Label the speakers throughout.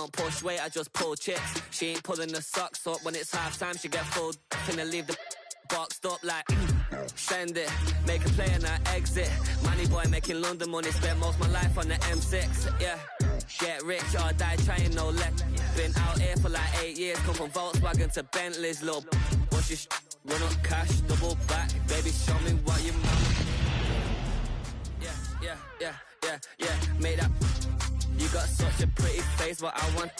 Speaker 1: don't push weight, I just pull chips. She ain't pulling the socks up when it's half time. She get full, finna leave the boxed up like send it, make a play and I exit. Money boy making London money, spent most of my life on the M6. Yeah, get rich or die trying, no let. Been out here for like 8 years, come from Volkswagen to Bentley's, little. Once you run up cash, double back, baby, show me what you want. Yeah, made up. You got such a pretty face, what I want.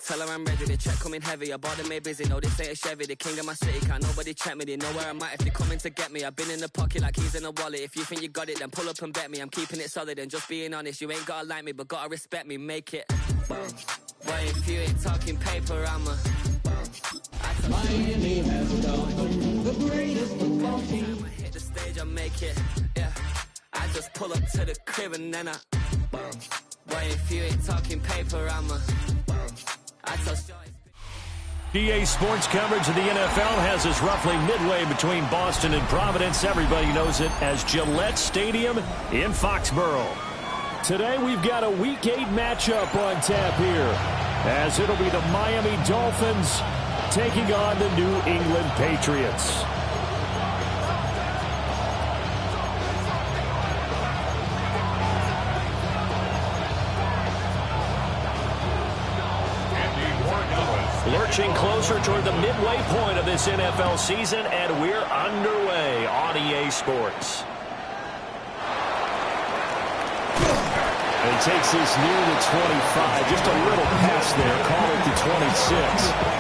Speaker 1: Tell her I'm ready, the check coming heavy. I bought them made busy, no, this ain't a Chevy. The king of my city, can't nobody check me. They know where I'm at if they coming to get me. I've been in the pocket like keys in a wallet. If you think you got it, then pull up and bet me. I'm keeping it solid and just being honest. You ain't gotta like me, but gotta respect me, make it. But if you ain't talking paper, I'ma
Speaker 2: Miami has done the greatest football team.
Speaker 1: I'ma hit the stage, I make it, yeah. I just pull up to the crib and then I But if you ain't talking paper, I tell shorty.
Speaker 3: EA Sports coverage of the NFL has us roughly midway between Boston and Providence. Everybody knows it as Gillette Stadium in Foxborough. Today we've got a Week 8 matchup on tap here, as it'll be the Miami Dolphins taking on the New England Patriots. Lurching closer toward the midway point of this NFL season, and we're underway on EA Sports. And he takes this near the 25, just a little pass there, call it the 26.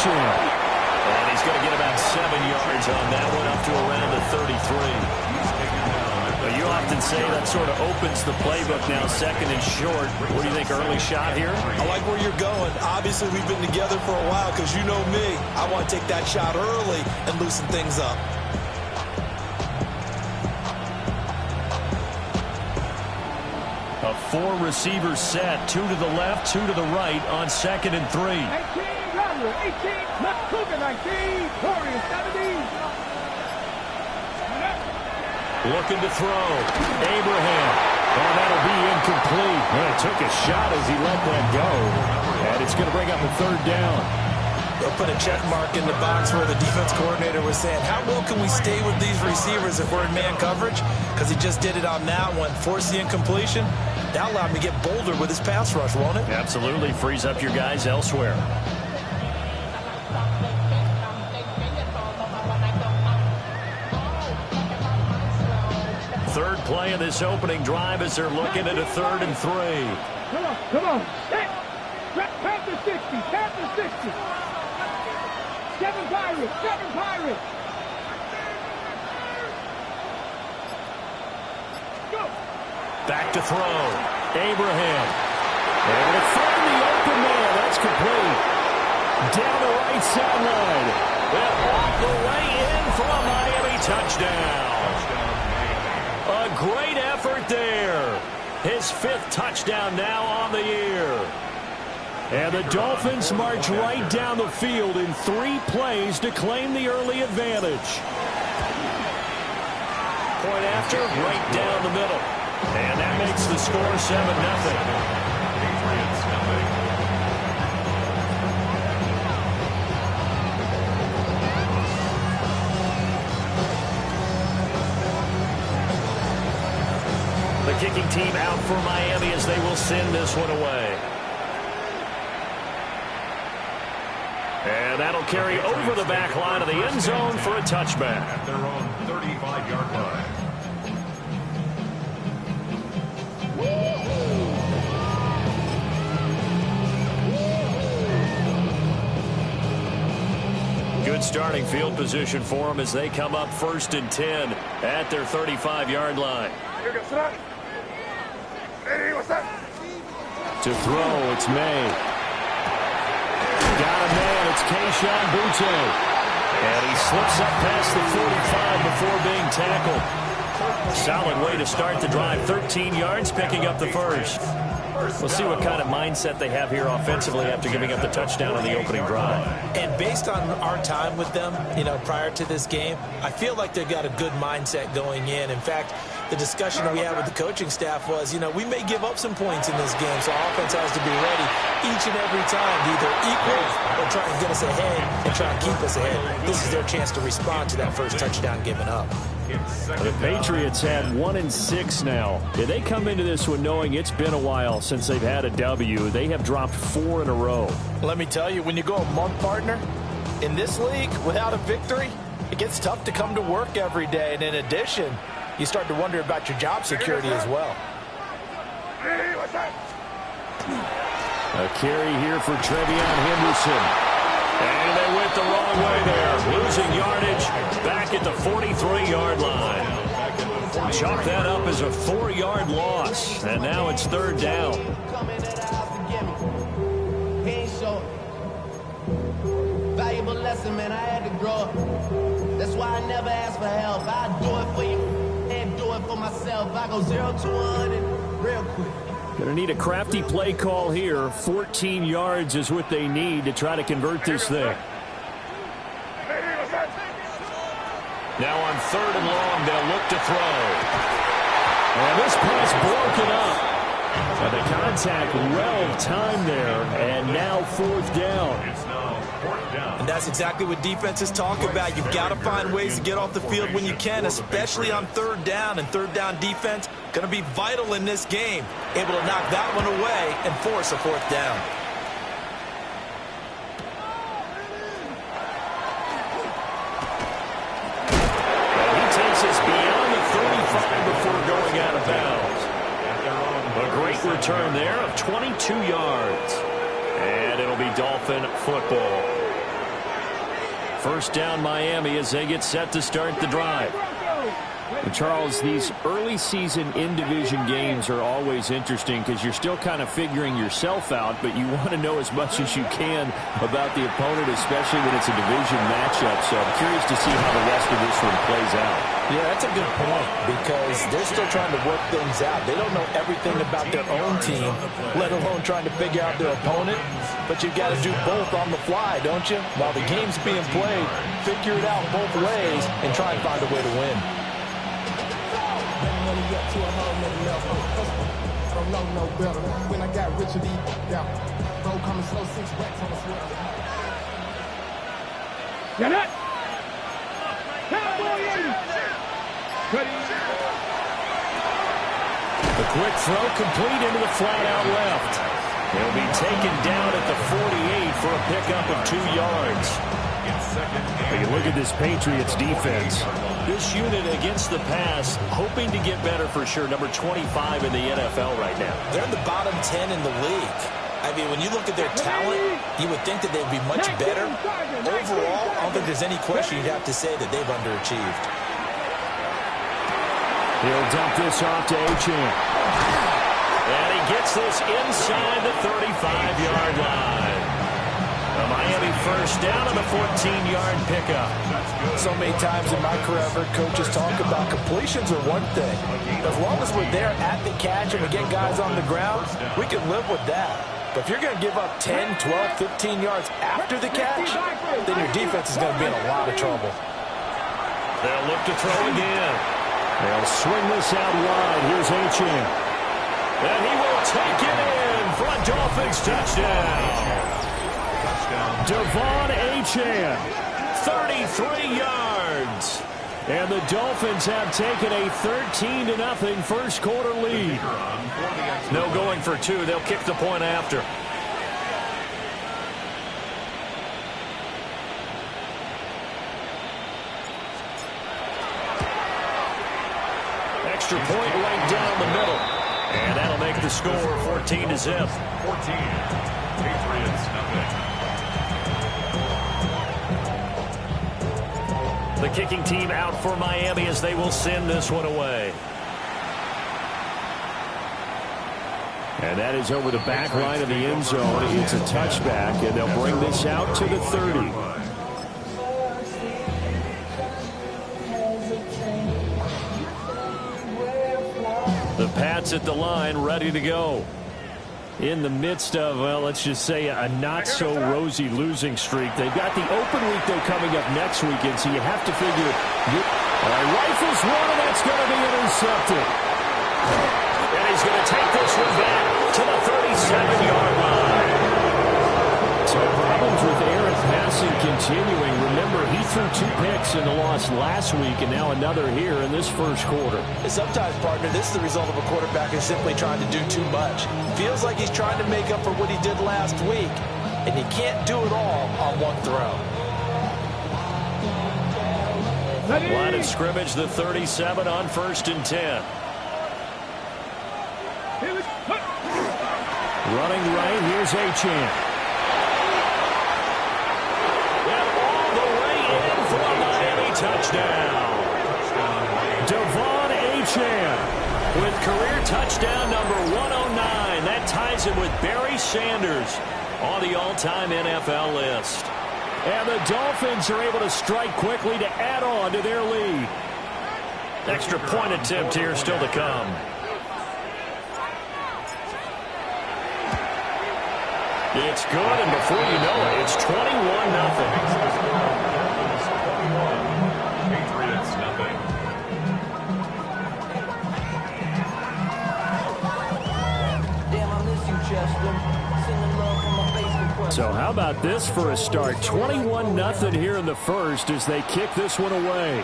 Speaker 3: And he's going to get about 7 yards on that one, up to around the 33. But you often say that sort of opens the playbook now, second and short. What do you think, early shot here?
Speaker 4: I like where you're going. Obviously, we've been together for a while because you know me. I want to take that shot early and loosen things up.
Speaker 3: A 4-receiver set, 2 to the left, 2 to the right on 2nd and 3.
Speaker 5: 18, left Cougar 19, Warriors 17.
Speaker 3: Looking to throw. Abraham. Oh, that'll be incomplete. Well, took a shot as he let that go. And it's going to bring up a 3rd down.
Speaker 4: They'll put a check mark in the box where the defense coordinator was saying, how well can we stay with these receivers if we're in man coverage? Because he just did it on that one. Force the incompletion. That allowed him to get bolder with his pass rush, won't it?
Speaker 3: Absolutely. Frees up your guys elsewhere. Third play of this opening drive as they're looking at a 3rd and 3.
Speaker 5: Come on. Panther 60, Panther 60. 7 Pirates. Go.
Speaker 3: Back to throw. Abraham. Able to find the open man. That's complete. Down the right sideline. And off the way in for a Miami touchdown. A great effort there. His 5th touchdown now on the year. And the Dolphins march right down the field in 3 plays to claim the early advantage. Point after, right down the middle. And that makes the score 7-0. The kicking team out for Miami as they will send this one away. And that'll carry over the back line of the end zone for a touchback.
Speaker 6: At their own 35-yard line.
Speaker 3: Good starting field position for them as they come up 1st and 10 at their 35-yard line. To throw, it's May. It's Keyshawn Butte. And he slips up past the 45 before being tackled. Solid way to start the drive. 13 yards, picking up the first. We'll see what kind of mindset they have here offensively after giving up the touchdown on the opening drive.
Speaker 4: And based on our time with them, prior to this game, I feel like they've got a good mindset going in. In fact, the discussion that we had with the coaching staff was, we may give up some points in this game, so our offense has to be ready each and every time to either equal or try and get us ahead and try and keep us ahead. This is their chance to respond to that first touchdown given up.
Speaker 3: The Patriots have 1-6 now. Yeah, they come into this one knowing it's been a while since they've had a W. They have dropped 4 in a row.
Speaker 4: Let me tell you, when you go a month, partner, in this league without a victory, it gets tough to come to work every day. And in addition, you start to wonder about your job security as well.
Speaker 3: A carry here for Trevion Henderson. And they went the wrong way there. Losing yardage back at the 43-yard line. Chalk that up as a 4-yard loss. And now it's 3rd down.
Speaker 7: Valuable lesson, man. I had to grow up. That's why I never ask for help. I do it for you and do it for myself. I go 0 to 100 real quick.
Speaker 3: Going to need a crafty play call here. 14 yards is what they need to try to convert this thing. Now on 3rd and long, they'll look to throw. And this pass broken up. And the contact well timed there. And now 4th down.
Speaker 4: And that's exactly what defenses talk about. You've got to find ways to get off the field when you can, especially on 3rd down. And 3rd down defense going to be vital in this game. Able to knock that one away and force a 4th down.
Speaker 3: Well, he takes us beyond the 35 before going out of bounds. A great return there of 22 yards. And it'll be Dolphin football. 1st down Miami as they get set to start the drive. And Charles, these early season in-division games are always interesting because you're still kind of figuring yourself out, but you want to know as much as you can about the opponent, especially when it's a division matchup. So I'm curious to see how the rest of this one plays out.
Speaker 4: Yeah, that's a good point because they're still trying to work things out. They don't know everything about their own team, let alone trying to figure out their opponent. But you've got to do both on the fly, don't you? While the game's being played, figure it out both ways and try and find a way to win.
Speaker 8: To a whole nother level. I don't know no better. When I got rich of these, yeah. Bro coming slow, 6 racks on the sweater.
Speaker 5: Get it! Cowboy in! Ready?
Speaker 3: The quick throw complete into the flat out left. He'll be taken down at the 48 for a pickup of 2 yards. You look at this Patriots defense. This unit against the pass, hoping to get better for sure. Number 25 in the NFL right now.
Speaker 4: They're in the bottom 10 in the league. I mean, when you look at their talent, you would think that they'd be much better. Overall, I don't think there's any question you'd have to say that they've underachieved.
Speaker 3: He'll dump this off to Achane. And he gets this inside the 35-yard line. A Miami 1st down on the 14-yard pickup.
Speaker 4: So many times in my career, I've heard coaches talk about completions are one thing. As long as we're there at the catch and we get guys on the ground, we can live with that. But if you're going to give up 10, 12, 15 yards after the catch, then your defense is going to be in a lot of trouble.
Speaker 3: They'll look to throw again. They'll swing this out wide. Here's Achane. And he will take it in for a Dolphins touchdown. Devon Achane, 33 yards. And the Dolphins have taken a 13-0 first quarter lead. No going for 2. They'll kick the point after. Extra point right down the middle. And that'll make the score 14-0.
Speaker 6: 14. Patriots, nothing.
Speaker 3: The kicking team out for Miami as they will send this one away. And that is over the back line of the end zone. It's a touchback, and they'll bring this out to the 30. The Pats at the line, ready to go. In the midst of, well, let's just say a not-so-rosy losing streak. They've got the open week, though, coming up next weekend, so you have to figure. Rifles one, and that's going to be intercepted. And he's going to take this one back to the 37-yard line. So problems with Aaron passing continuing. Remember, he threw 2 picks in the loss last week, and now another here in this first quarter.
Speaker 4: Sometimes, partner, this is the result of a quarterback who's simply trying to do too much. Feels like he's trying to make up for what he did last week, and he can't do it all on one throw.
Speaker 3: Line of scrimmage, the 37 on 1st and 10. Running right, here's Achane. And all the way in for a Miami touchdown. Devon Achane with career touchdown number 109. That ties him with Barry Sanders on the all-time NFL list. And the Dolphins are able to strike quickly to add on to their lead. Extra point attempt here still to come. It's good, and before you know it, it's 21-0.
Speaker 6: Patriots, nothing.
Speaker 7: Damn, I miss you, Chester. Sending love from my Facebook question.
Speaker 3: So how about this for a start? 21-0 here in the first as they kick this one away.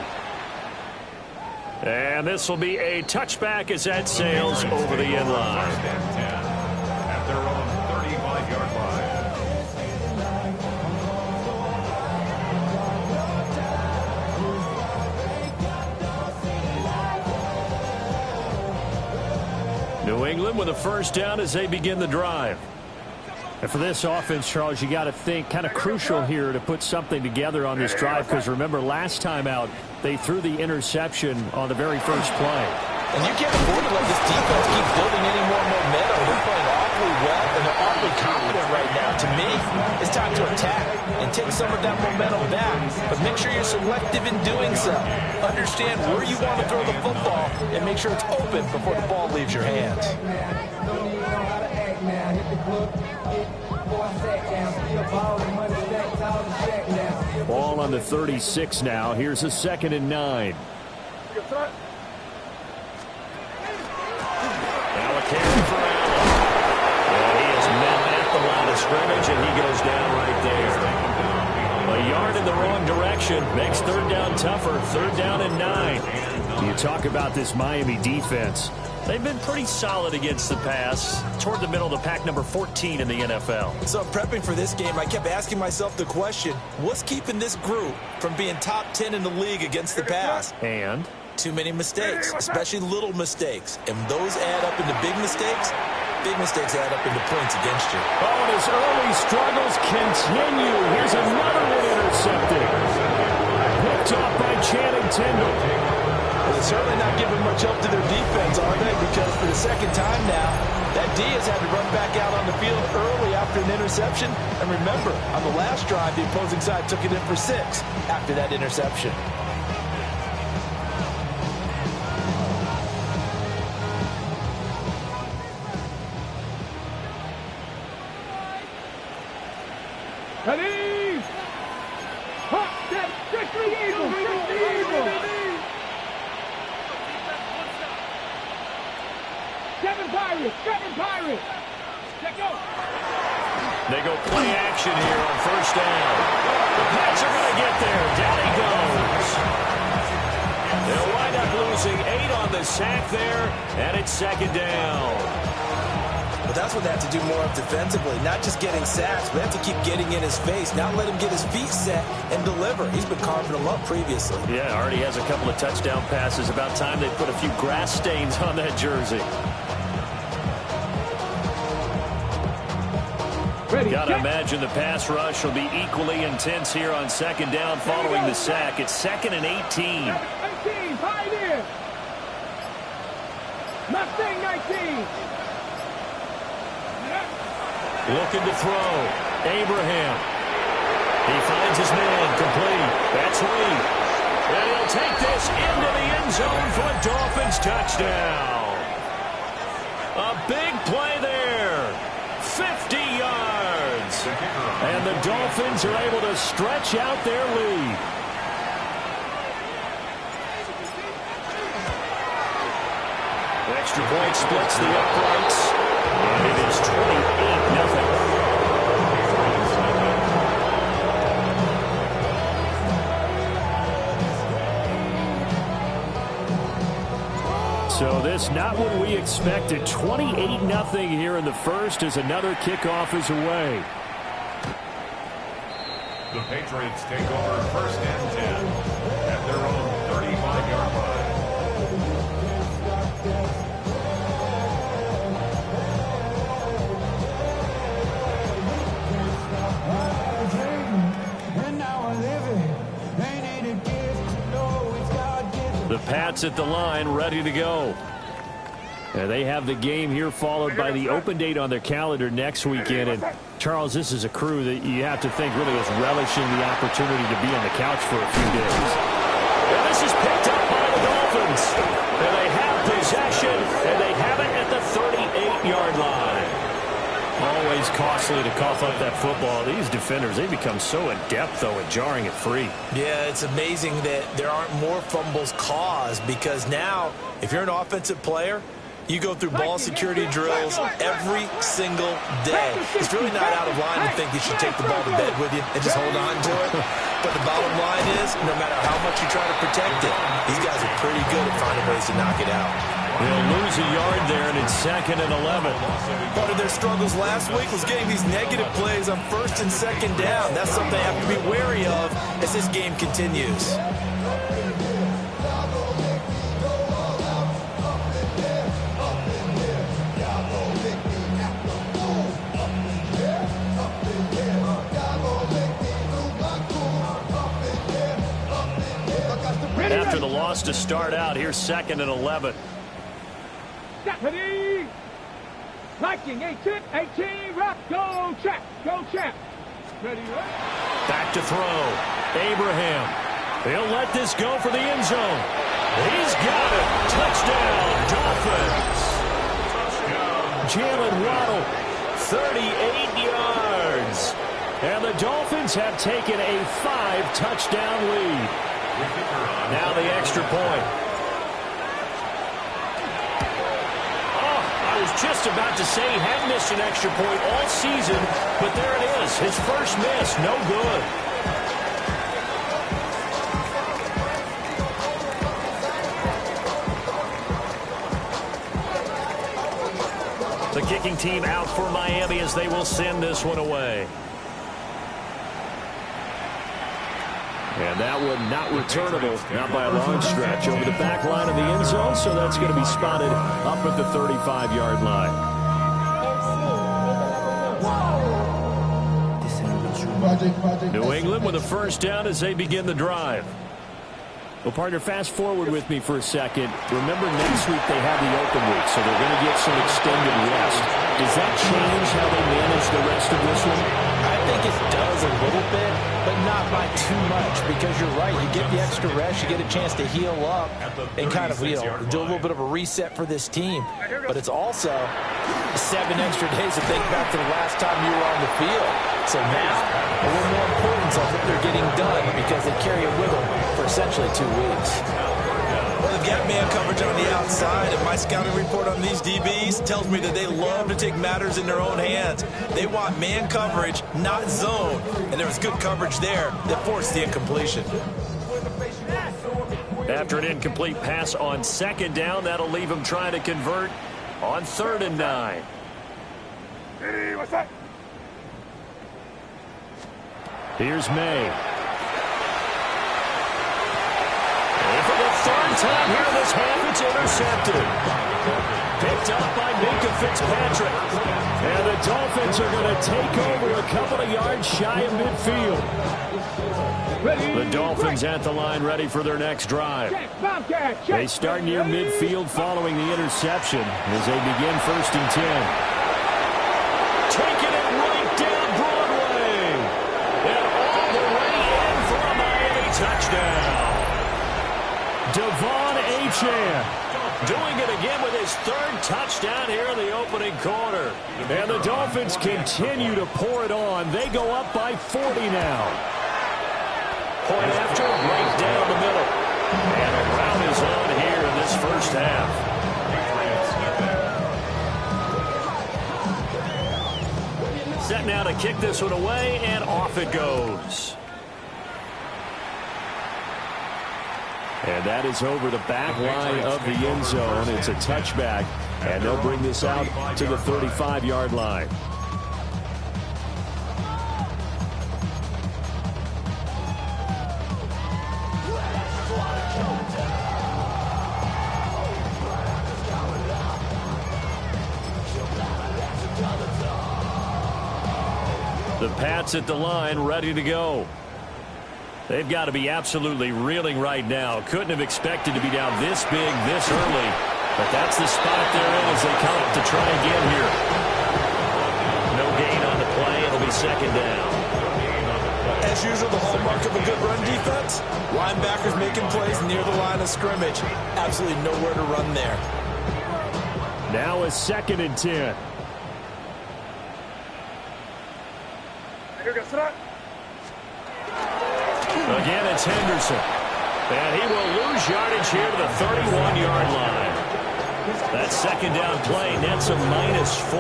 Speaker 3: And this will be a touchback as that sails over the end line.
Speaker 6: First and 10 at their own 35-yard line.
Speaker 3: New England with a first down as they begin the drive. And for this offense, Charles, you got to think kind of crucial here to put something together on this drive, because remember last time out they threw the interception on the very first play.
Speaker 4: And you can't afford to let this defense keep building any more momentum. They're playing awfully well, and they're awfully confident right now. To me, it's time to attack and take some of that momentum back. But make sure you're selective in doing so. Understand where you want to throw the football and make sure it's open before the ball leaves your hands.
Speaker 3: Ball on the 36 now. Here's a 2nd and 9. Carry for Allen. And he is met at the line of scrimmage, and he goes down right there. A yard in the wrong direction makes 3rd down tougher. 3rd down and 9. You talk about this Miami defense. They've been pretty solid against the pass, toward the middle of the pack, number 14 in the NFL.
Speaker 4: So prepping for this game, I kept asking myself the question, what's keeping this group from being top 10 in the league against the pass?
Speaker 3: And
Speaker 4: too many mistakes, especially little mistakes. And those add up into big mistakes. Big mistakes add up into points against you.
Speaker 3: Oh, and his early struggles continue. Here's another one intercepted. Picked off by Channing Tindall.
Speaker 4: Well, they're certainly not giving much help to their defense, are they? Because for the second time now, that D has had to run back out on the field early after an interception. And remember, on the last drive, the opposing side took it in for 6 after that interception.
Speaker 5: Ready? Hot, set, strictly evil, strictly evil. 7 Pirates, 7 Pirates. Check out.
Speaker 3: they go play action here on 1st down. The Pats are going to get there. Down he goes. They'll wind up losing 8 on the sack there, and it's 2nd down.
Speaker 4: But that's what they have to do more of defensively, not just getting sacks, but they have to keep getting in his face, not let him get his feet set and deliver. He's been carving them up previously.
Speaker 3: Yeah, already has a couple of touchdown passes. About time they put a few grass stains on that jersey. Got to imagine the pass rush will be equally intense here on 2nd down following the sack. It's 2nd and 18.
Speaker 5: 19, Pioneer. Mustang 19.
Speaker 3: Looking to throw. Abraham. He finds his man. Complete. That's Lee. And he'll take this into the end zone for a Dolphins touchdown. A big play there. 50 yards. And the Dolphins are able to stretch out their lead. Extra point splits the uprights. And it is 28-0. So this not what we expected. 28-0 here in the first as another kickoff is away.
Speaker 6: The Patriots take over first and 10 at their own 35-yard line.
Speaker 3: The Pats at the line, ready to go. They have the game here followed by the open date on their calendar next weekend. And, Charles, this is a crew that you have to think really is relishing the opportunity to be on the couch for a few days. And this is picked up by the Dolphins. And they have possession, and they have it at the 38-yard line. Always costly to cough up that football. These defenders, they become so adept, though, at jarring it free.
Speaker 4: Yeah, it's amazing that there aren't more fumbles caused because now, if you're an offensive player, you go through ball security drills every single day. It's really not out of line to think you should take the ball to bed with you and just hold on to it. But the bottom line is, no matter how much you try to protect it, these guys are pretty good at finding ways to knock it out.
Speaker 3: They'll lose a yard there, and it's 2nd and 11.
Speaker 4: Part of their struggles last week was getting these negative plays on 1st and 2nd down. That's something they have to be wary of as this game continues.
Speaker 3: After the loss to start out, here's 2nd and 11.
Speaker 5: Deputy! Liking 18, rock, go Champ, go Champ. Ready, right?
Speaker 3: Back to throw. Abraham. He'll let this go for the end zone. He's got it. Touchdown, Dolphins. Jalen Waddle, 38 yards. And the Dolphins have taken a 5-touchdown lead. Now the extra point. I was just about to say he had missed an extra point all season, but there it is. His first miss, no good. The kicking team out for Miami as they will send this one away. And that one not returnable, not by a long stretch, over the back line of the end zone, so that's going to be spotted up at the 35-yard line. New England with a first down as they begin the drive. Well, partner, fast forward with me for a second. Remember, next week they have the open week, so they're going to get some extended rest. Does that change how they manage the rest of this one?
Speaker 4: I think it does a little bit, but not by too much, because you're right. You get the extra rest, you get a chance to heal up and kind of, do a little bit of a reset for this team. But it's also 7 extra days to think back to the last time you were on the field. So now, a little more importance on what they're getting done because they carry it with them for essentially 2 weeks. Well, they've got man coverage on the outside, and my scouting report on these DBs tells me that they love to take matters in their own hands. They want man coverage, not zone. And there was good coverage there that forced the incompletion.
Speaker 3: After an incomplete pass on 2nd down, that'll leave them trying to convert on 3rd and 9.
Speaker 5: Hey, what's that?
Speaker 3: Here's May. And for the 3rd time here this half, it's intercepted. Picked up by Minka Fitzpatrick. And the Dolphins are going to take over a couple of yards shy of midfield. The Dolphins at the line ready for their next drive. They start near midfield following the interception as they begin 1st and 10. Taking it Devon Achane doing it again with his third touchdown here in the opening quarter. And the Dolphins continue to pour it on. They go up by 40 now. Point after, right down the middle. And a round is on here in this first half. Set now to kick this one away, and off it goes. And that is over the back line of the end zone. It's a touchback, and they'll bring this out to the 35-yard line. The Pats at the line, ready to go. They've got to be absolutely reeling right now. Couldn't have expected to be down this big, this early. But that's the spot they're in as they come up to try again here. No gain on the play. It'll be second down.
Speaker 4: As usual, the hallmark of a good run defense. Linebackers making plays near the line of scrimmage. Absolutely nowhere to run there.
Speaker 3: Now a 2nd and 10. Again, it's Henderson. And he will lose yardage here to the 31-yard line. That second down play nets a -4.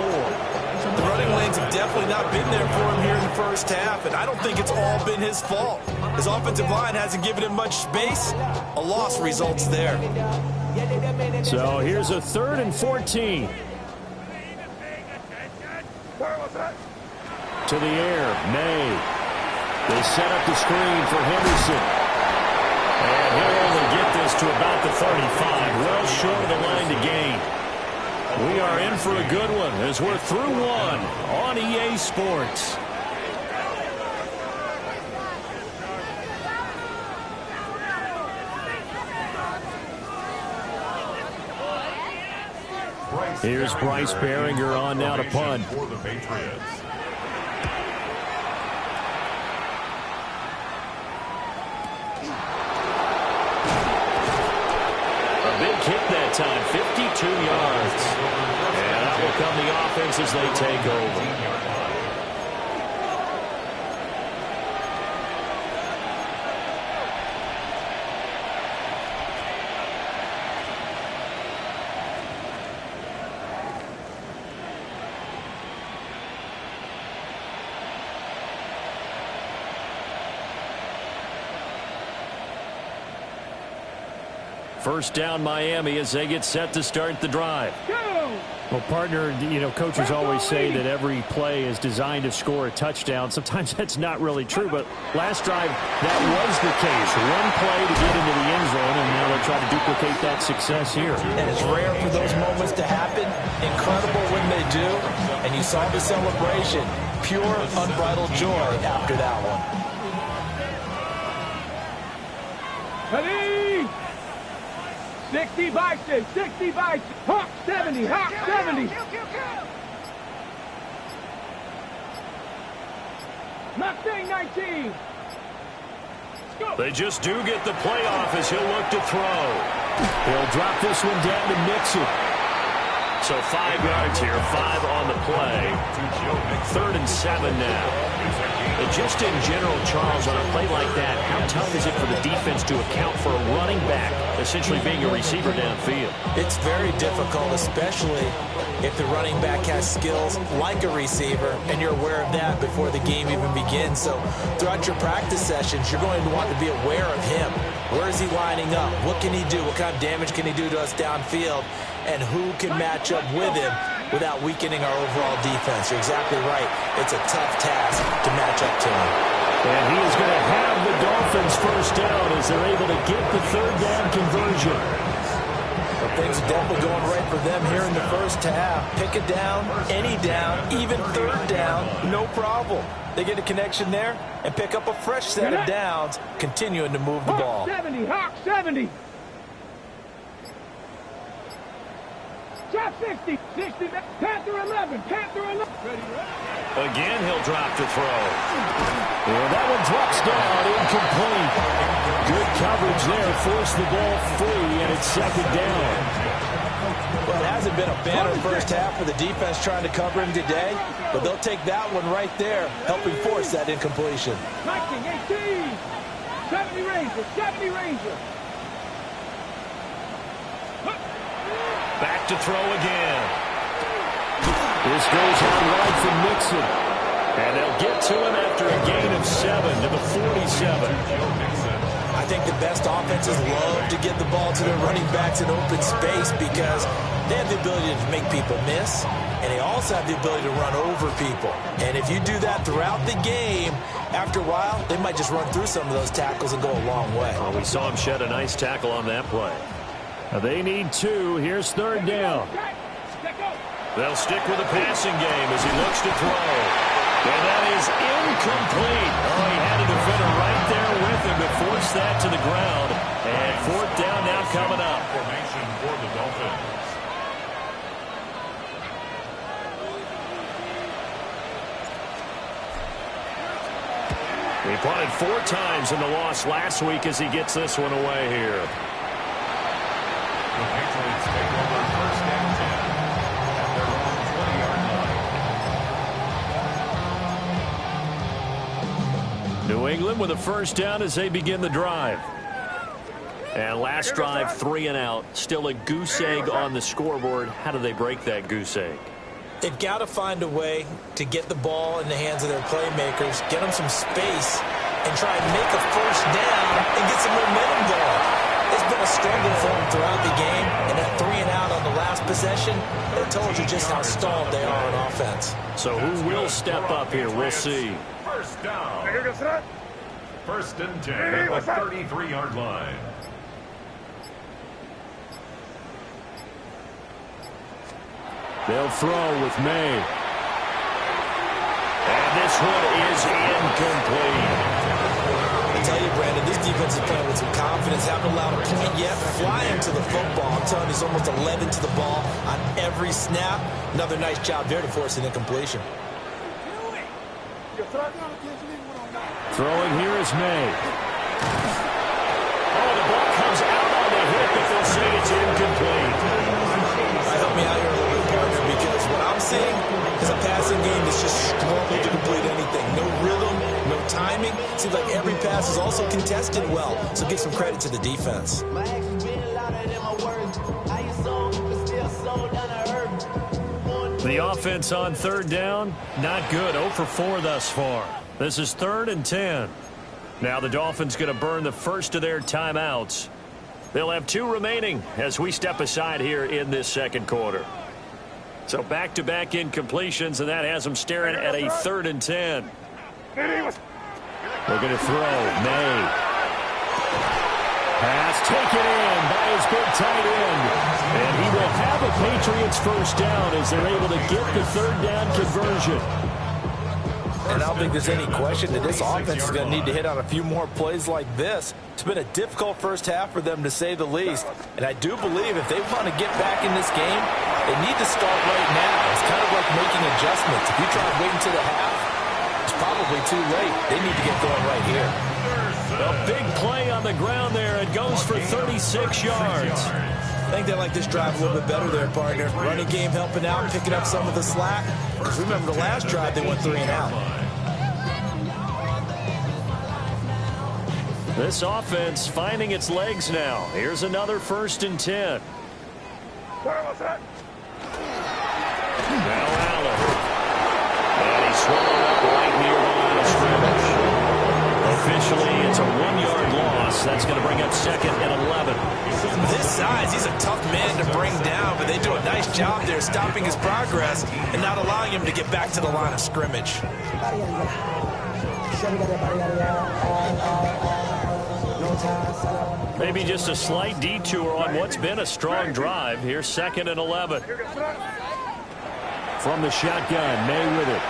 Speaker 4: The running lanes have definitely not been there for him here in the first half, and I don't think it's all been his fault. His offensive line hasn't given him much space. A loss results there.
Speaker 3: So here's a 3rd and 14. To the air, May. They set up the screen for Henderson. And he'll only get this to about the 35, well short of the line to gain. We are in for a good one as we're through one on EA Sports. Here's Bryce Behringer on now to punt.
Speaker 6: For the Patriots.
Speaker 3: Kick that time, 52 yards. And out will come the offense as they take over. First down, Miami, as they get set to start the drive. Well, partner, you know, coaches always say that every play is designed to score a touchdown. Sometimes that's not really true, but last drive, that was the case. One play to get into the end zone, and now they'll try to duplicate that success here.
Speaker 4: And it's rare for those moments to happen. Incredible when they do. And you saw the celebration. Pure, unbridled joy after that one.
Speaker 5: Ready? 60 Bison, 60 Bison. Hawk 70, Hawk 70. Mustang 19.
Speaker 3: They just do get the playoff as he'll look to throw. He'll drop this one down to Mixon. So 5 yards here, 5 on the play. 3rd and 7 now. And just in general, Charles, on a play like that, how tough is it for the defense to account for a running back essentially being a receiver downfield?
Speaker 4: It's very difficult, especially if the running back has skills like a receiver, and you're aware of that before the game even begins. So throughout your practice sessions, you're going to want to be aware of him. Where is he lining up? What can he do? What kind of damage can he do to us downfield? And who can match up with him without weakening our overall defense? You're exactly right. It's a tough task to match up to him.
Speaker 3: And he is going to have the Dolphins first down as they're able to get the 3rd down conversion.
Speaker 4: Well, things are definitely going right for them here in the first half. Pick a down, any down, even 3rd down, no problem. They get a connection there and pick up a fresh set of downs, continuing to move the ball.
Speaker 5: Hawk 70, Hawk 70. Drop 60, 60, Panther 11, Panther 11. Ready, ready.
Speaker 3: Again, he'll drop to throw. Well, that one drops down, incomplete. Good coverage there. Forced the ball free, and it's second down.
Speaker 4: Well, it hasn't been a banner first half for the defense trying to cover him today, but they'll take that one right there, helping force that incompletion.
Speaker 5: 19-18. 70 Ranger, 70 Ranger.
Speaker 3: Back to throw again. This goes on right from Mixon. And they'll get to him after a gain of 7 to the 47.
Speaker 4: I think the best offenses love to get the ball to their running backs in open space because they have the ability to make people miss, and they also have the ability to run over people. And if you do that throughout the game, after a while, they might just run through some of those tackles and go a long way.
Speaker 3: Well, we saw him shed a nice tackle on that play. Now they need 2. Here's third down. They'll stick with the passing game as he looks to throw. And that is incomplete. Oh, he had a defender right there with him to force that to the ground. And fourth down now coming up.
Speaker 6: Formation for the Dolphins.
Speaker 3: He punted 4 times in the loss last week as he gets this one away here.
Speaker 6: The Patriots take over first and 10 at their own 20-yard line.
Speaker 3: New England with a first down as they begin the drive. And last drive, 3 and out. Still a goose egg on the scoreboard. How do they break that goose egg?
Speaker 4: They've got to find a way to get the ball in the hands of their playmakers, get them some space, and try and make a first down and get some momentum going. It's been a struggle for them throughout the game, and that 3 and out on the last possession, it told you just how stalled they are on offense.
Speaker 3: So who will step up here? We'll see.
Speaker 6: First down. First and 10 at the 33-yard line.
Speaker 3: They'll throw with May. And this one is incomplete.
Speaker 4: I tell you, Brandon, this defense is playing with some confidence. Haven't allowed a point yet. Flying to the football. I'm telling you, it's almost 11 to the ball on every snap. Another nice job there to force an incompletion.
Speaker 3: Throwing here is May. Oh, the ball comes out on the hit, but they'll say it's incomplete.
Speaker 4: Help me out here a little bit, partner, because what I'm seeing is a passing game that's just struggling to complete anything. No rhythm, no timing. Seems like every pass is also contested well. So give some credit to the defense.
Speaker 7: My actions being louder than my words. I ain't sold, but still sold down to earth.
Speaker 3: The offense on third down, not good. 0 for 4 thus far. This is 3rd and 10. Now the Dolphins going to burn the first of their timeouts. They'll have 2 remaining as we step aside here in this second quarter. So back-to-back incompletions, and that has them staring at a 3rd and 10. Looking to throw. May. Pass taken in by his big tight end. And he will have a Patriots first down as they're able to get the 3rd down conversion.
Speaker 4: And I don't think there's any question that this offense is going to need to hit on a few more plays like this. It's been a difficult first half for them, to say the least. And I do believe if they want to get back in this game, they need to start right now. It's kind of like making adjustments. If you try to wait until the half, it's probably too late. They need to get going right here.
Speaker 3: A big play on the ground there. It goes for 36 yards.
Speaker 4: I think they like this drive a little bit better there, partner. Running game helping out, picking up some of the slack. Because remember the last drive, they went 3 and out.
Speaker 3: This offense finding its legs now. Here's another 1st and 10. Now Allen. And he's swallowed up right near the line of scrimmage. Officially, it's a 1-yard loss. That's going to bring up 2nd and 11.
Speaker 4: This size, he's a tough man to bring down, but they do a nice job there stopping his progress and not allowing him to get back to the line of scrimmage.
Speaker 3: Maybe just a slight detour on what's been a strong drive. Here's 2nd and 11. From the shotgun, May with it.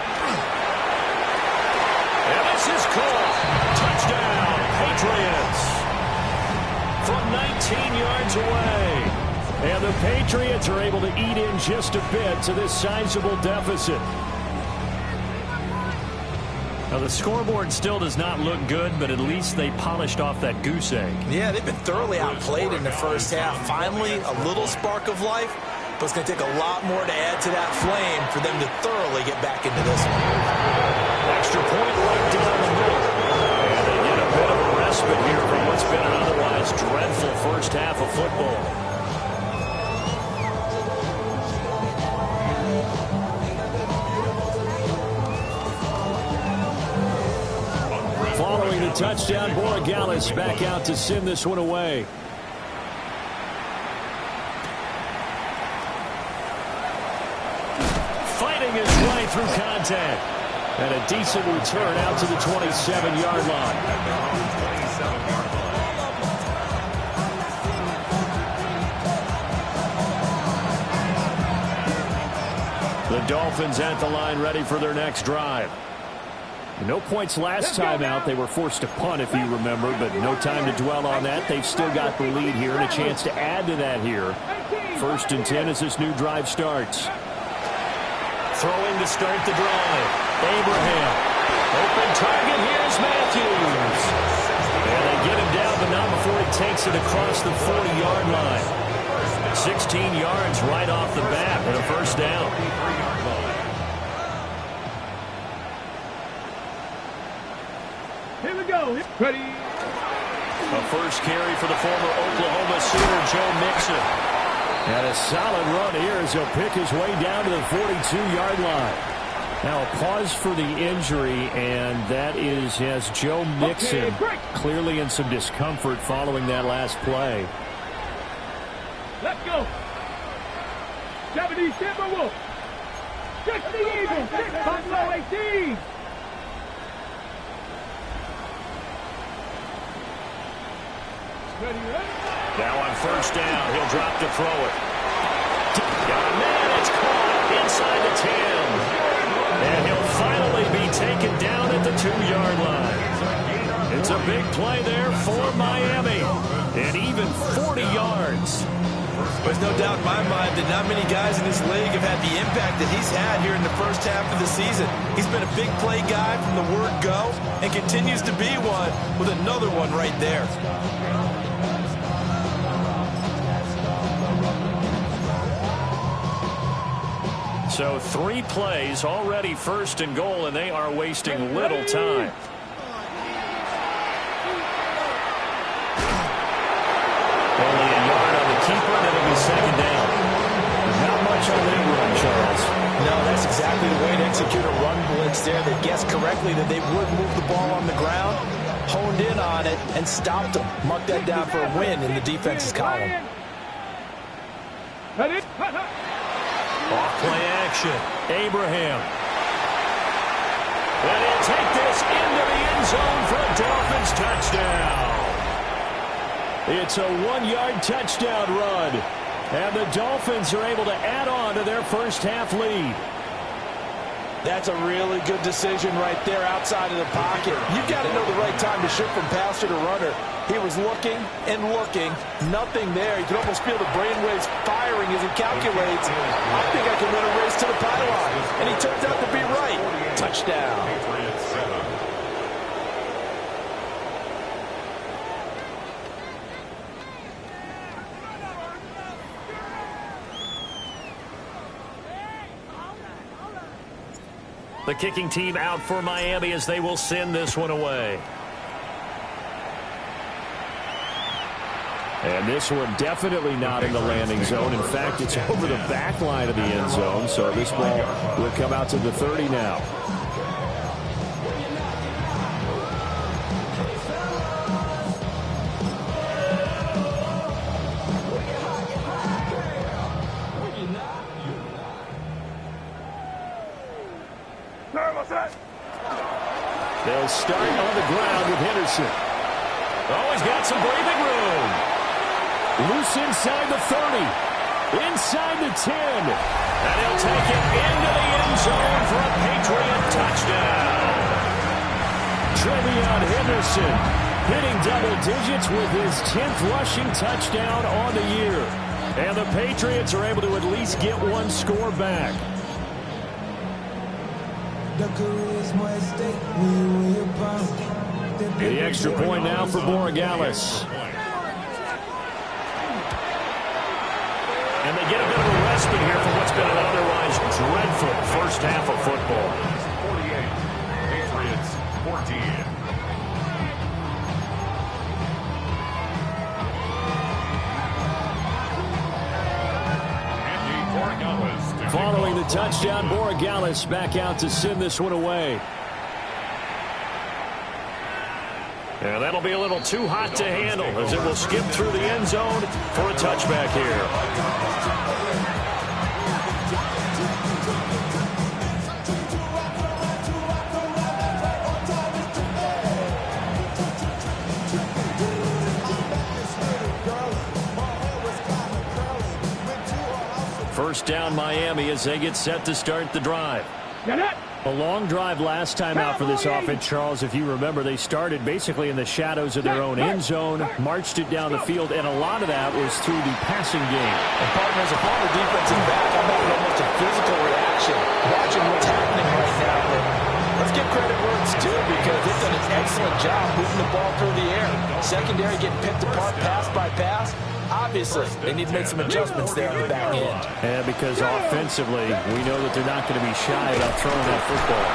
Speaker 3: And this is caught. Touchdown, Patriots. From 19 yards away. And the Patriots are able to eat in just a bit to this sizable deficit. Now, the scoreboard still does not look good, but at least they polished off that goose egg.
Speaker 4: Yeah, they've been thoroughly outplayed in the first half. Finally, a little spark of life, but it's going to take a lot more to add to that flame for them to thoroughly get back into this one.
Speaker 3: Extra point right down the middle. And they get a bit of a respite here from what's been an otherwise dreadful first half of football. Following the touchdown, Borregales back out to send this one away. Fighting his way through contact. And a decent return out to the 27-yard line. The Dolphins at the line ready for their next drive. No points last time out. They were forced to punt, if you remember, but no time to dwell on that. They've still got the lead here and a chance to add to that here. 1st and 10 as this new drive starts. Throwing to start the drive. Abraham. Open target. Here's Matthews. And they get him down, but not before he takes it across the 40-yard line. 16 yards right off the bat and a first down.
Speaker 5: Here we go. Ready.
Speaker 3: A first carry for the former Oklahoma Sooner, Joe Mixon. And a solid run here as he'll pick his way down to the 42-yard line. Now a pause for the injury, and that is as Joe Mixon clearly in some discomfort following that last play.
Speaker 5: Let's go. 70 Timberwolves. 60 Eagles. 6 Buffalo 18.
Speaker 3: Now on first down, he'll drop to throw it. Got a man, it's caught inside the 10. And he'll finally be taken down at the 2-yard line. It's a big play there for Miami. And even 40 yards.
Speaker 4: There's no doubt in my mind that not many guys in this league have had the impact that he's had here in the first half of the season. He's been a big play guy from the word go and continues to be one with another one right there.
Speaker 3: So 3 plays, already 1st and goal, and they are wasting little time. Only a yard on the keeper, and it'll be 2nd down. Not much on that run, Charles.
Speaker 4: No, that's exactly the way to execute a run blitz there. They guessed correctly that they would move the ball on the ground, honed in on it, and stopped them. Mark that down for a win in the defense's column.
Speaker 3: Off play action. Abraham. And he'll take this into the end zone for a Dolphins touchdown. It's a 1-yard touchdown run. And the Dolphins are able to add on to their first half lead.
Speaker 4: That's a really good decision right there outside of the pocket. You've got to know the right time to shift from passer to runner. He was looking and looking. Nothing there. You can almost feel the brainwaves firing as he calculates. I think I can win a race to the pylon. And he turns out to be right. Touchdown.
Speaker 3: The kicking team out for Miami as they will send this one away. And this one definitely not in the landing zone. In fact, it's over the back line of the end zone. So this ball will come out to the 30 now. They'll start on the ground with Henderson. Oh, he's got some breathing room. Loose inside the 30. Inside the 10. And he'll take it into the end zone for a Patriot touchdown. Trevion Henderson hitting double digits with his 10th rushing touchdown on the year. And the Patriots are able to at least get one score back. The extra point now for Borregales. And they get a bit of a respite here from what's been an otherwise dreadful first half of football.
Speaker 6: 48, Patriots 14.
Speaker 3: Following the touchdown, Borregales back out to send this one away. And that'll be a little too hot to handle as it will skip through the end zone for a touchback here. First down Miami as they get set to start the drive. A long drive last time out for this offense, Charles. If you remember, they started basically in the shadows of their own end zone, marched it down the field, and a lot of that was through the passing game.
Speaker 4: And partners, a former defensive back, I'm having almost a physical reaction watching what's happening right now. But let's give credit where it's due because they've done an excellent job moving the ball through the air. Secondary getting picked apart pass by pass. Obviously, they need to make some adjustments there on the back end.
Speaker 3: Yeah, because offensively, we know that they're not going to be shy about throwing that football.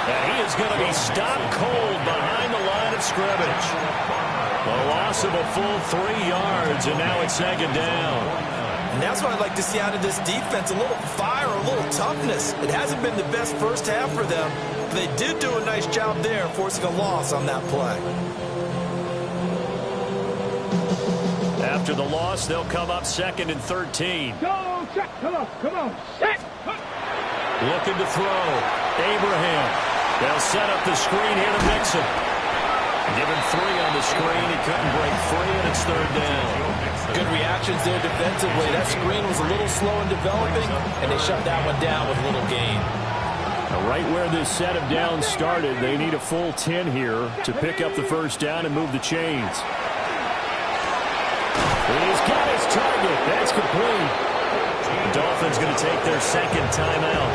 Speaker 3: And he is going to be stopped cold behind the line of scrimmage. A loss of a full 3 yards, and now it's second down.
Speaker 4: And that's what I'd like to see out of this defense, a little fire, a little toughness. It hasn't been the best first half for them. But they did do a nice job there, forcing a loss on that play.
Speaker 3: After the loss, they'll come up 2nd and 13.
Speaker 5: Go, check. Come on. Set.
Speaker 3: Looking to throw. Abraham. They'll set up the screen here to mix him. Given 3 on the screen, he couldn't break free, and it's 3rd down.
Speaker 4: Good reactions there defensively. That screen was a little slow in developing, and they shut that one down with a little gain.
Speaker 3: Now, right where this set of downs started, they need a full 10 here to pick up the first down and move the chains. He's got his target. That's complete. The Dolphins going to take their 2nd timeout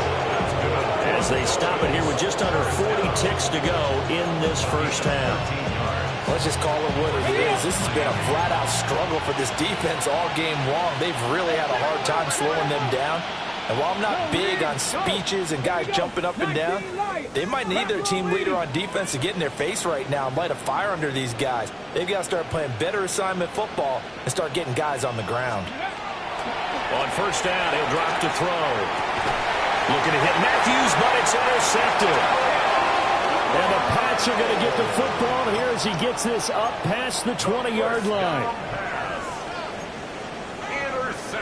Speaker 3: as they stop it here with just under 40 ticks to go in this first half.
Speaker 4: Let's just call it what it is. This has been a flat-out struggle for this defense all game long. They've really had a hard time slowing them down. And while I'm not big on speeches and guys jumping up and down, they might need their team leader on defense to get in their face right now and light a fire under these guys. They've got to start playing better assignment football and start getting guys on the ground.
Speaker 3: On first down, he'll drop to throw. Looking to hit Matthews, but it's intercepted. And the Pats are going to get the football here as he gets this up past the 20-yard line.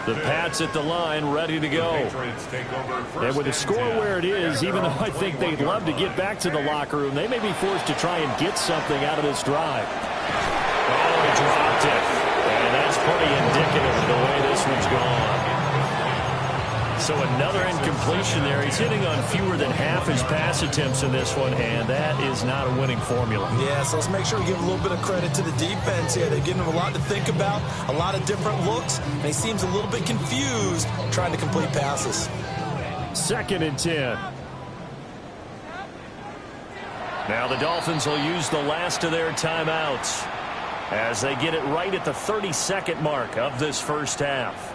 Speaker 3: The Pats at the line, ready to go. And with the score where it is, even though I think they'd love to get back to the locker room, they may be forced to try and get something out of this drive. Oh, he dropped it. And that's pretty indicative of the way this one's gone. So another incompletion there. He's hitting on fewer than half his pass attempts in this one, and that is not a winning formula.
Speaker 4: Yeah, so let's make sure we give a little bit of credit to the defense here. They're giving him a lot to think about, a lot of different looks, and he seems a little bit confused trying to complete passes.
Speaker 3: 2nd and 10. Now the Dolphins will use the last of their timeouts as they get it right at the 32nd mark of this first half.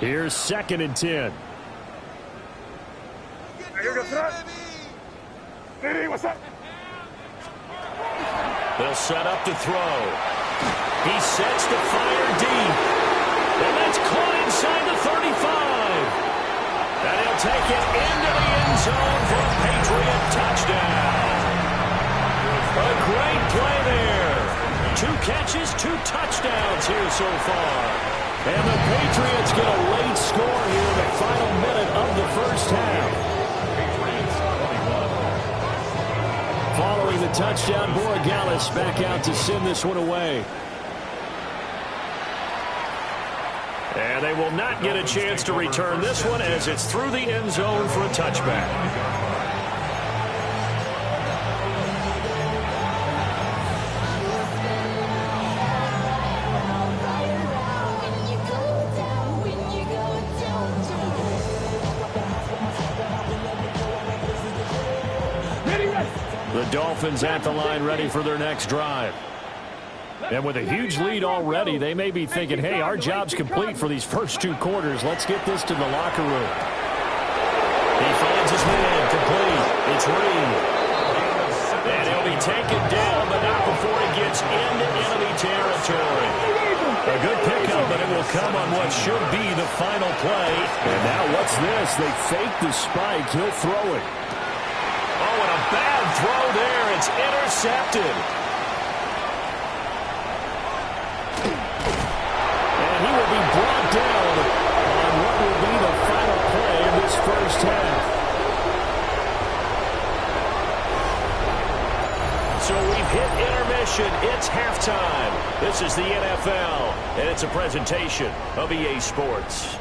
Speaker 3: Here's 2nd and 10. They'll set up to throw. He sets the fire deep. And that's caught inside the 35. And he'll take it into the end zone for a Patriot touchdown. A great play there. 2 catches, 2 touchdowns here so far. And the Patriots get a late score here in the final minute of the first half. Following the touchdown, Borregales back out to send this one away. And they will not get a chance to return this one as it's through the end zone for a touchback. The Dolphins at the line ready for their next drive. And with a huge lead already, they may be thinking, hey, our job's complete for these first 2 quarters. Let's get this to the locker room. He finds his man complete. It's Reed. And he'll be taken down, but not before he gets into enemy territory. A good pickup, but it will come on what should be the final play. And now what's this? They fake the spike. He'll throw it. Oh, and a bad throw there. It's intercepted. And he will be brought down on what will be the final play of this first half. So we've hit intermission. It's halftime. This is the NFL, and it's a presentation of EA Sports.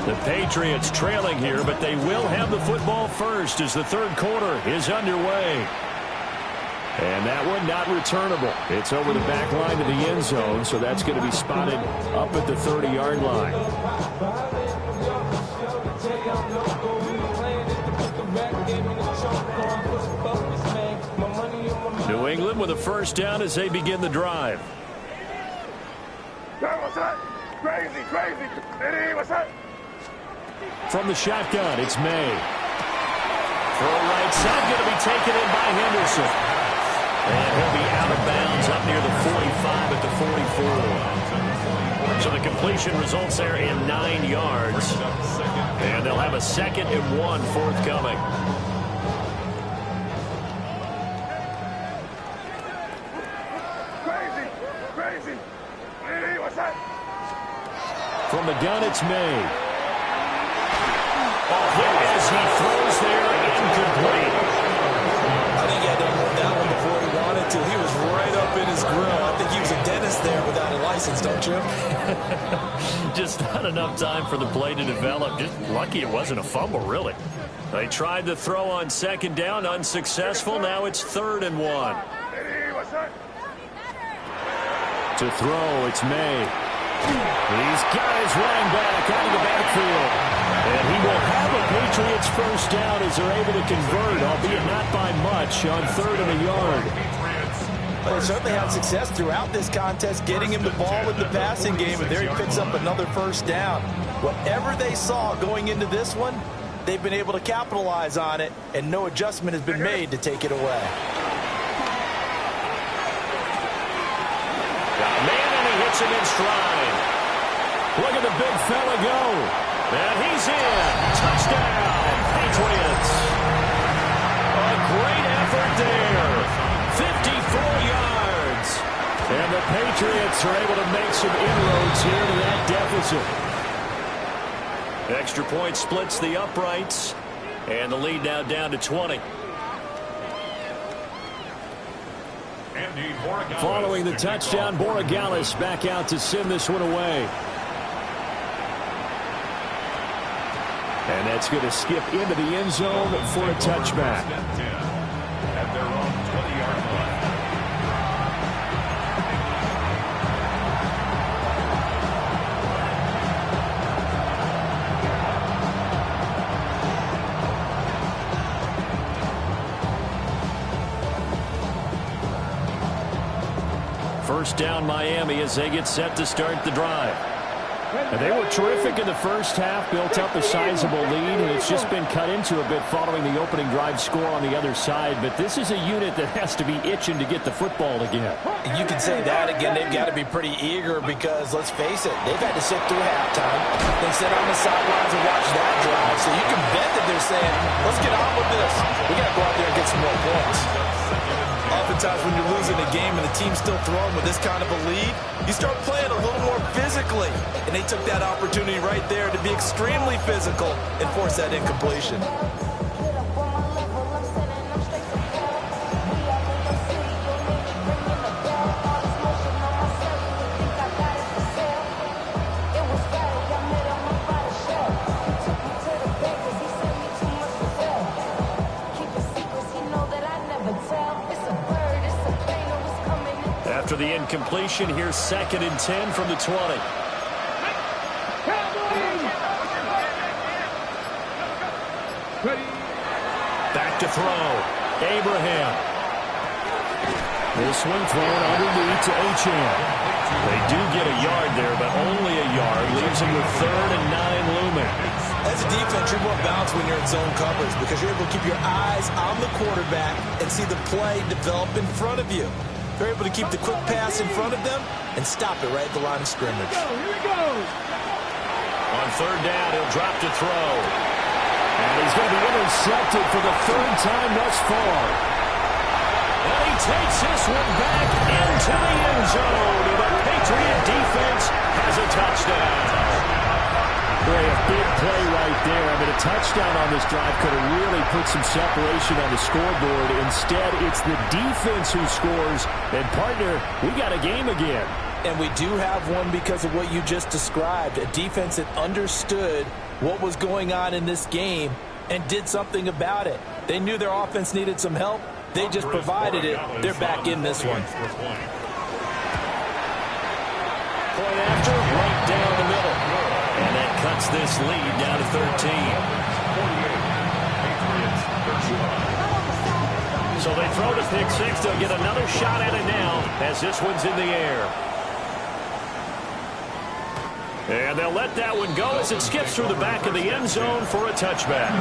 Speaker 3: The Patriots trailing here, but they will have the football first as the third quarter is underway. And that one not returnable. It's over the back line to the end zone, so that's going to be spotted up at the 30-yard line. New England with a first down as they begin the drive.
Speaker 5: What's that? Crazy, crazy. Eddie, what's that?
Speaker 3: From the shotgun, it's May. Throw right side, going to be taken in by Henderson. And he'll be out of bounds up near the 45 at the 44. So the completion results there in 9 yards. And they'll have a 2nd and 1 forthcoming.
Speaker 5: Crazy, crazy. Eddie, what's that?
Speaker 3: From the gun, it's May. Oh, here as he throws there, incomplete.
Speaker 4: I think he had to hold that one before he wanted to. He was right up in his grill. I think he was a dentist there without a license, don't you?
Speaker 3: Just not enough time for the play to develop. Just lucky it wasn't a fumble, really. They tried the throw on 2nd down, unsuccessful. Now it's 3rd and 1.
Speaker 5: Eddie, what's that?
Speaker 3: To throw, it's May. He's got his running back out of the backfield. And he will have a Patriots first down as they're able to convert, albeit not by much, on 3rd and a yard.
Speaker 4: Well, they certainly had success throughout this contest, getting him the ball in the passing game, and there he picks up another first down. Whatever they saw going into this one, they've been able to capitalize on it, and no adjustment has been made to take it away.
Speaker 3: Got a man, and he hits him in stride. Look at the big fella go. And he's in. Touchdown, Patriots. A great effort there. 54 yards. And the Patriots are able to make some inroads here to that deficit. Extra point splits the uprights. And the lead now down to 20. Following the touchdown, Borregales back out to send this one away. And that's going to skip into the end zone for a touchback.
Speaker 6: At their own 20-yard line.
Speaker 3: First down, Miami, as they get set to start the drive. And they were terrific in the first half, built up a sizable lead, and it's just been cut into a bit following the opening drive score on the other side. But this is a unit that has to be itching to get the football again.
Speaker 4: You can say that again. They've got to be pretty eager because, let's face it, they've had to sit through halftime. They sit on the sidelines and watch that drive. So you can bet that they're saying, let's get on with this. We got to go out there and get some more points. Oftentimes when you're losing a game and the team's still throwing with this kind of a lead, you start playing a little more physically. And they took that opportunity right there to be extremely physical and force that incompletion.
Speaker 3: After the incompletion, here's 2nd and 10 from the 20. Back to throw. Abraham. This one thrown underneath to Achane. They do get a yard there, but only a yard. Leaves them with 3rd and 9 looming.
Speaker 4: As a defense, you're more balanced when you're in zone coverage because you're able to keep your eyes on the quarterback and see the play develop in front of you. They're able to keep the quick pass in front of them and stop it right at the line of scrimmage.
Speaker 5: Here we go.
Speaker 3: On 3rd down, he'll drop to throw. And he's going to be intercepted for the 3rd time thus far. And he takes this one back into the end zone. And the Patriot defense has a touchdown. Boy, a big play right there. I mean, a touchdown on this drive could have really put some separation on the scoreboard. Instead, it's the defense who scores. And, partner, we got a game again.
Speaker 4: And we do have one because of what you just described. A defense that understood what was going on in this game and did something about it. They knew their offense needed some help. They just provided it. They're back in this one.
Speaker 3: Point after, right down the middle. And that cuts this lead down to 13. So they throw the pick six. They'll get another shot at it now as this one's in the air. And they'll let that one go as it skips through the back of the end zone for a touchback.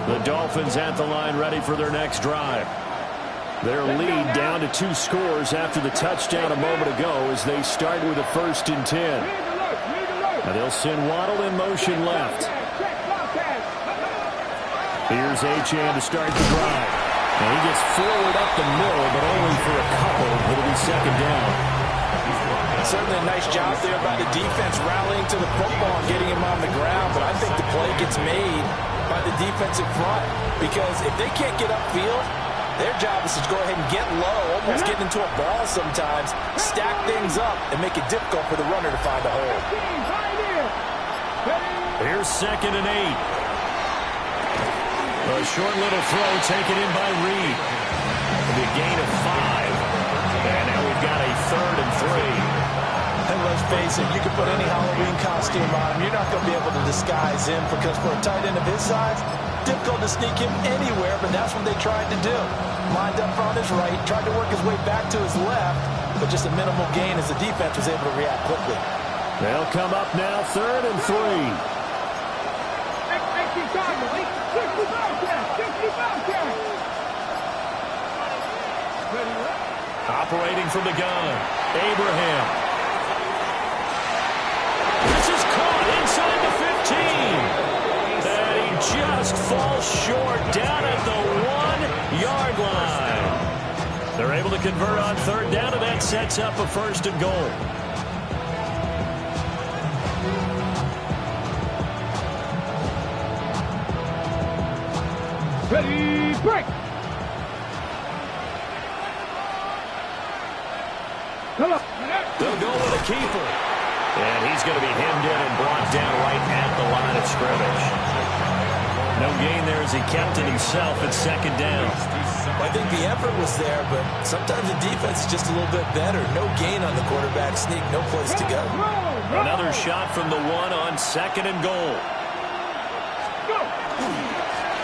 Speaker 3: The Dolphins at the line ready for their next drive. Their lead down to 2 scores after the touchdown a moment ago as they start with a 1st and 10. Now they'll send Waddle in motion left. Here's Achane to start the drive. And he gets forward up the middle, but only for a couple. It'll be 2nd down.
Speaker 4: Certainly a nice job there by the defense rallying to the football and getting him on the ground. But I think the play gets made by the defensive front because if they can't get upfield, their job is to go ahead and get low, almost get into a ball sometimes, stack things up, and make it difficult for the runner to find a hole.
Speaker 3: Here's 2nd and 8. A short little throw taken in by Reed. It'll be a gain of 5. And now we've got a 3rd and 3.
Speaker 4: And let's face it, you can put any Halloween costume on him. You're not going to be able to disguise him because for a tight end of his size, difficult to sneak him anywhere, but that's what they tried to do. Lined up on his right, tried to work his way back to his left, but just a minimal gain as the defense was able to react quickly.
Speaker 3: They'll come up now 3rd and 3. Operating from the gun, Abraham. This is caught inside the 15. And he just falls short down at the 1-yard line. They're able to convert on 3rd down, and that sets up a 1st and goal.
Speaker 5: Ready, break!
Speaker 3: They'll go with a keeper. And he's going to be hemmed in and brought down right at the line of scrimmage. No gain there as he kept it himself at 2nd down.
Speaker 4: I think the effort was there, but sometimes the defense is just a little bit better. No gain on the quarterback sneak, no place to go.
Speaker 3: Another shot from the 1 on 2nd and goal.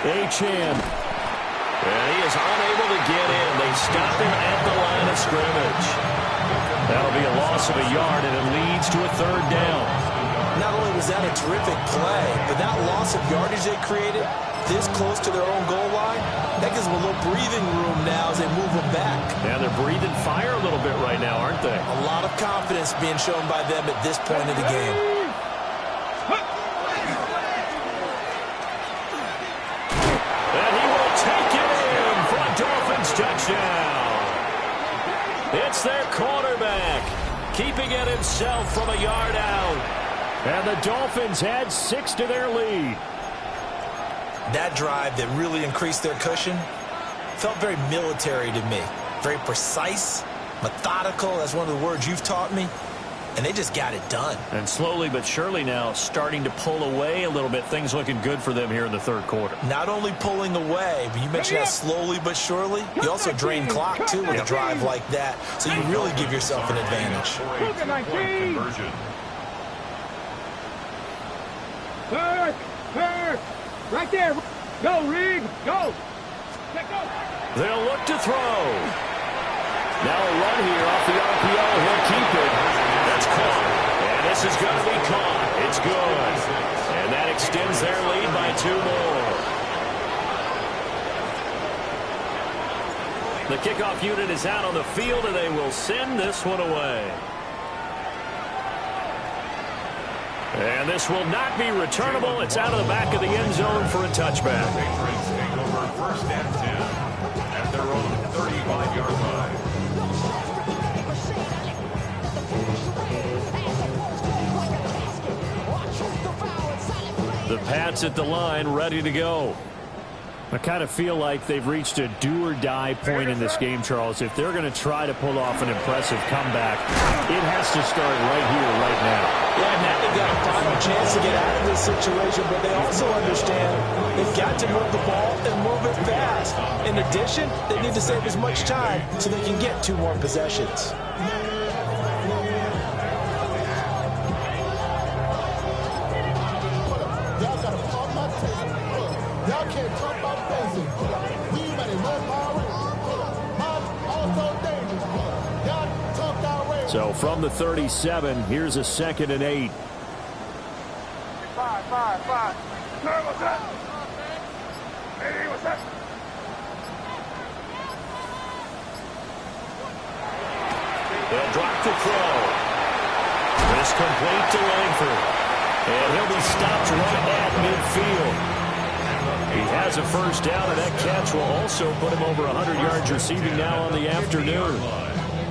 Speaker 3: Achane. And he is unable to get in. They stop him at the line of scrimmage. That'll be a loss of a yard, and it leads to a 3rd down.
Speaker 4: Not only was that a terrific play, but that loss of yardage they created this close to their own goal line, that gives them a little breathing room now as they move them back.
Speaker 3: Yeah, they're breathing fire a little bit right now, aren't they?
Speaker 4: A lot of confidence being shown by them at this point of the game.
Speaker 3: And he will take it in for a Dolphins touchdown. It's their quarterback, keeping it himself from a yard out. And the Dolphins add 6 to their lead.
Speaker 4: That drive that really increased their cushion felt very military to me. Very precise, methodical. That's one of the words you've taught me. and they just got it done.
Speaker 3: And slowly but surely now starting to pull away a little bit. Things looking good for them here in the third quarter.
Speaker 4: Not only pulling away, but you mentioned that slowly but surely. You also drain clock, too, with a drive like that. So you really give yourself an advantage.
Speaker 5: Third. Right there. Go, Rig. Go.
Speaker 3: They'll look to throw. Now a run here off the RPO. He'll keep it. That's caught. And this is going to be caught. It's good. And that extends their lead by 2 more. The kickoff unit is out on the field, and they will send this one away. And this will not be returnable. It's out of the back of the end zone for a touchback.
Speaker 6: Patriots take over first and 10 at their own 35-yard line.
Speaker 3: The Pats at the line, ready to go. I kind of feel like they've reached a do-or-die point in this game, Charles. If they're going to try to pull off an impressive comeback, it has to start right here, right now.
Speaker 4: Yeah, now they've got a final chance to get out of this situation, but they also understand they've got to move the ball and move it fast. In addition, they need to save as much time so they can get 2 more possessions.
Speaker 8: Y'all can't talk about basic. We better run my race. Also dangerous. Y'all talk our race.
Speaker 3: So from the 37, here's a 2nd and 8.
Speaker 5: 5. Sir, what's that? Hey, what's that?
Speaker 3: They'll drop the throw. This complete to Langford. And he'll be stopped right at midfield. He has a first down, and that catch will also put him over 100 yards receiving now on the afternoon.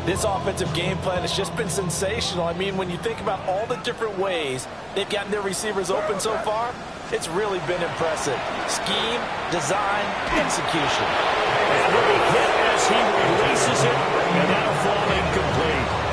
Speaker 4: This offensive game plan has just been sensational. I mean, when you think about all the different ways they've gotten their receivers open so far, it's really been impressive. Scheme, design, execution.
Speaker 3: And he'll be hit as he releases it, and that'll fall incomplete.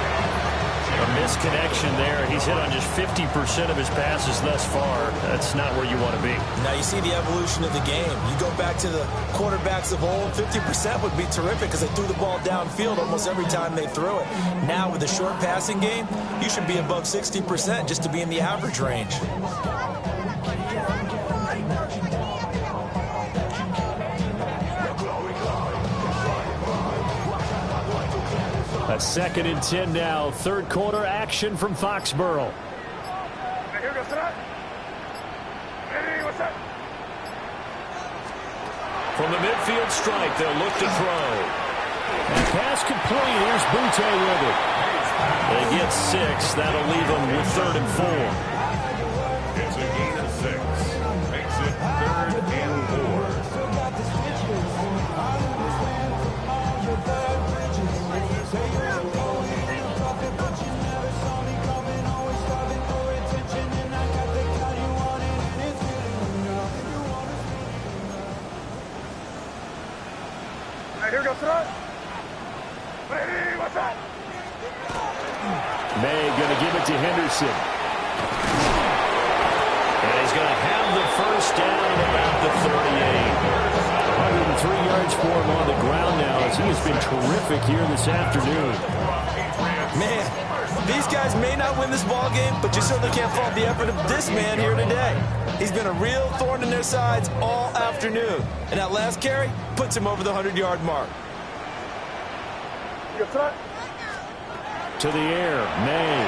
Speaker 3: A misconnection there. He's hit on just 50% of his passes thus far. That's not where you want to be.
Speaker 4: Now you see the evolution of the game. You go back to the quarterbacks of old, 50% would be terrific because they threw the ball downfield almost every time they threw it. Now with the short passing game, you should be above 60% just to be in the average range.
Speaker 3: A 2nd and 10 now. Third quarter action from Foxborough.
Speaker 5: Here goes that. Hey, what's that?
Speaker 3: From the midfield strike, they'll look to throw. And pass complete. Here's Butte with it. They get 6. That'll leave them with 3rd and 4.
Speaker 6: It's a gain of 6. Makes it 3rd and 4.
Speaker 5: Here goes that. Hey, what's that?
Speaker 3: May going to give it to Henderson. And he's going to have the first down at about the 38. 103 yards for him on the ground now as he has been terrific here this afternoon.
Speaker 4: Man, these guys may not win this ball game, but you certainly can't fault the effort of this man here today. He's been a real thorn in their sides all afternoon. And that last carry puts him over the 100-yard mark.
Speaker 3: To the air, May.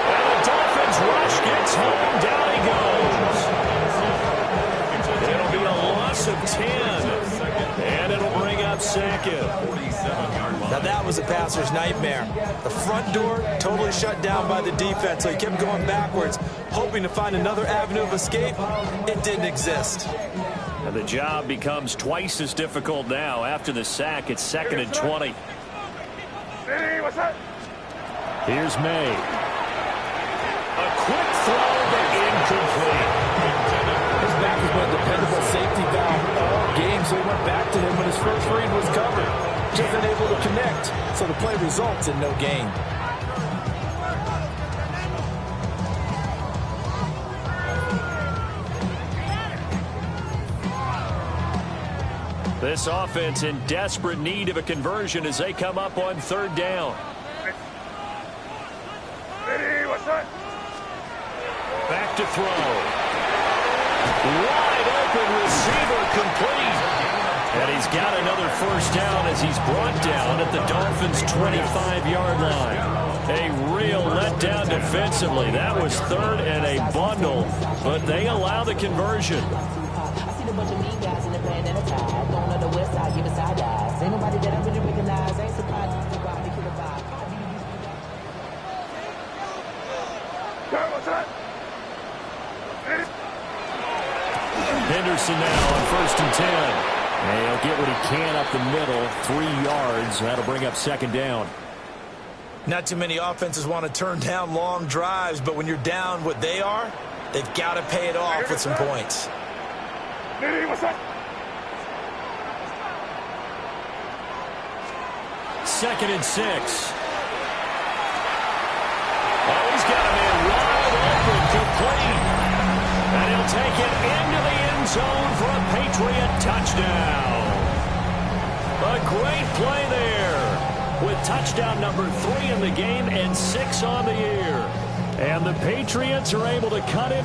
Speaker 3: And the Dolphins rush gets home. Down he goes. It'll be a loss of 10. And it'll bring up 2nd.
Speaker 4: Now that was a passer's nightmare. The front door totally shut down by the defense, so he kept going backwards, hoping to find another avenue of escape. It didn't exist.
Speaker 3: And the job becomes twice as difficult now. After the sack, it's 2nd and 20.
Speaker 5: Hey, what's that?
Speaker 3: Here's May. A quick throw, but incomplete.
Speaker 4: His back has been a dependable safety valve all game, so he went back to him when his first read was covered. Just unable to connect, so the play results in no gain.
Speaker 3: This offense in desperate need of a conversion as they come up on third down. Back to throw. Wide open receiver complete. And he's got another first down as he's brought down at the Dolphins' 25-yard line. A real letdown defensively. That was third and a bundle, but they allow the conversion.
Speaker 9: I see a bunch of mean guys in the band and a tie. Going on the west side, giving side eyes. Ain't nobody that I really recognize. Ain't surprised to rock the killer vibe.
Speaker 3: Henderson now on 1st and 10. And he'll get what he can up the middle, 3 yards. That'll bring up second down.
Speaker 4: Not too many offenses want to turn down long drives, but when you're down what they are, they've got to pay it off with some points.
Speaker 3: Second and 6. Oh, he's got a man wide open, complete. And he'll take it into the end zone for a Patriot touchdown. A great play there with touchdown number 3 in the game and 6 on the year. And the Patriots are able to cut him